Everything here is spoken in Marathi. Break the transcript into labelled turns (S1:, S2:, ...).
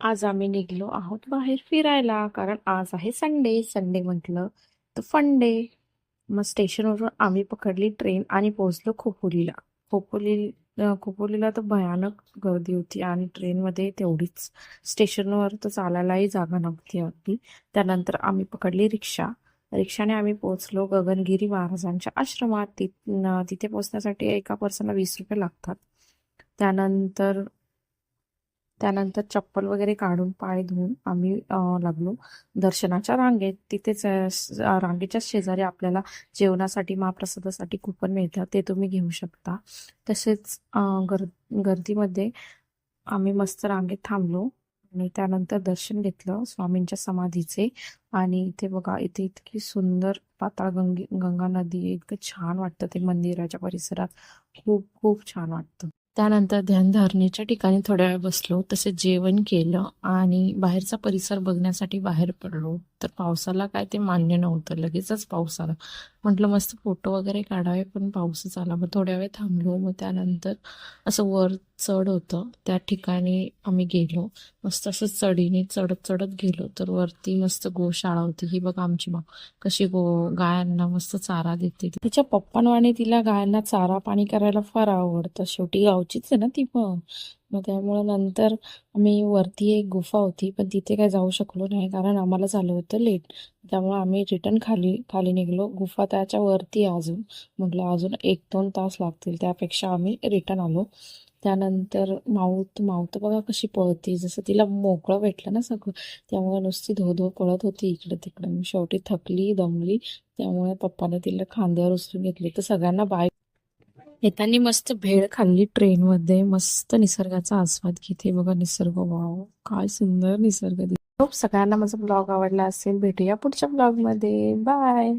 S1: आज आम्ही निघलो आहोत बाहेर फिरायला, कारण आज आहे संडे. संडे म्हटलं तर फन डे. मग स्टेशनवरून आम्ही पकडली ट्रेन आणि पोहोचलो खोपोलीला. खोपोलीला तर भयानक गर्दी होती आणि ट्रेनमध्ये तेवढीच. स्टेशनवर तर चालायलाही जागा नव्हती अगदी. त्यानंतर आम्ही पकडली रिक्षा. रिक्षाने आम्ही पोहोचलो गगनगिरी महाराजांच्या आश्रमात. तिथे पोहोचण्यासाठी एका पर्सनला 20 रुपये लागतात. त्यानंतर त्यानंतर चप्पल वगैरे काढून पाय धुवून आम्ही लागलो दर्शनाच्या रांगेत. तिथेच रांगेच्याच शेजारी आपल्याला जेवणासाठी महाप्रसादासाठी कुपन मिळतात, ते तुम्ही घेऊ शकता. तसेच गर्दीमध्ये आम्ही मस्त रांगेत थांबलो आणि त्यानंतर दर्शन घेतलं स्वामींच्या समाधीचे. आणि इथे बघा, इथे इतकी सुंदर गंगा नदी आहे. इतकं छान वाटतं ते मंदिराच्या परिसरात. खूप खूप छान वाटतं. त्यानंतर ध्यानधारणेच्या ठिकाणी थोड्या वेळ बसलो, तसेच जेवण केलं आणि बाहेरचा परिसर बघण्यासाठी बाहेर पडलो. तर पावसाला काय ते मान्य नव्हतं, लगेचच पाऊस आला. म्हटलं मस्त फोटो वगैरे काढावे, पण पाऊसच आला. मग थोड्या वेळ थांबलो. मग त्यानंतर असं वर चढ होतं, त्या ठिकाणी आम्ही गेलो. मस्त असं चढीने चढत चढत गेलो तर वरती मस्त गोशाळा होती. ही बघा आमची कशी गायांना मस्त चारा देते. तिच्या पप्पांवाने तिला गायांना चारा पाणी करायला फार आवडतं. शेवटी गावचीच आहे ना ती पण. मग त्यामुळे नंतर आम्ही वरती एक गुफा होती, पण तिथे काय जाऊ शकलो नाही कारण आम्हाला झालं होतं लेट. त्यामुळे आम्ही रिटर्न खाली खाली निघलो. गुफा त्याच्या वरती आहे अजून. म्हटलं अजून 1-2 तास लागतील, त्यापेक्षा आम्ही रिटर्न आलो. त्यानंतर माऊत बघा कशी पळते, जसं तिला मोकळं भेटलं ना सगळं. त्यामुळे नुसती धो धो पळत होती इकडे तिकडे. मी शेवटी थकली दमली, त्यामुळे पप्पाने तिला खांद्यावर उचलून घेतली. तर सगळ्यांना बाय. येताना मस्त भेळ खाल्ली ट्रेनमध्ये. मस्त निसर्गाचा आस्वाद घेते बघा. निसर्ग, वाव काय सुंदर निसर्ग. सगळ्यांना माझा ब्लॉग आवडला असेल. भेटूया पुढच्या ब्लॉगमध्ये. बाय.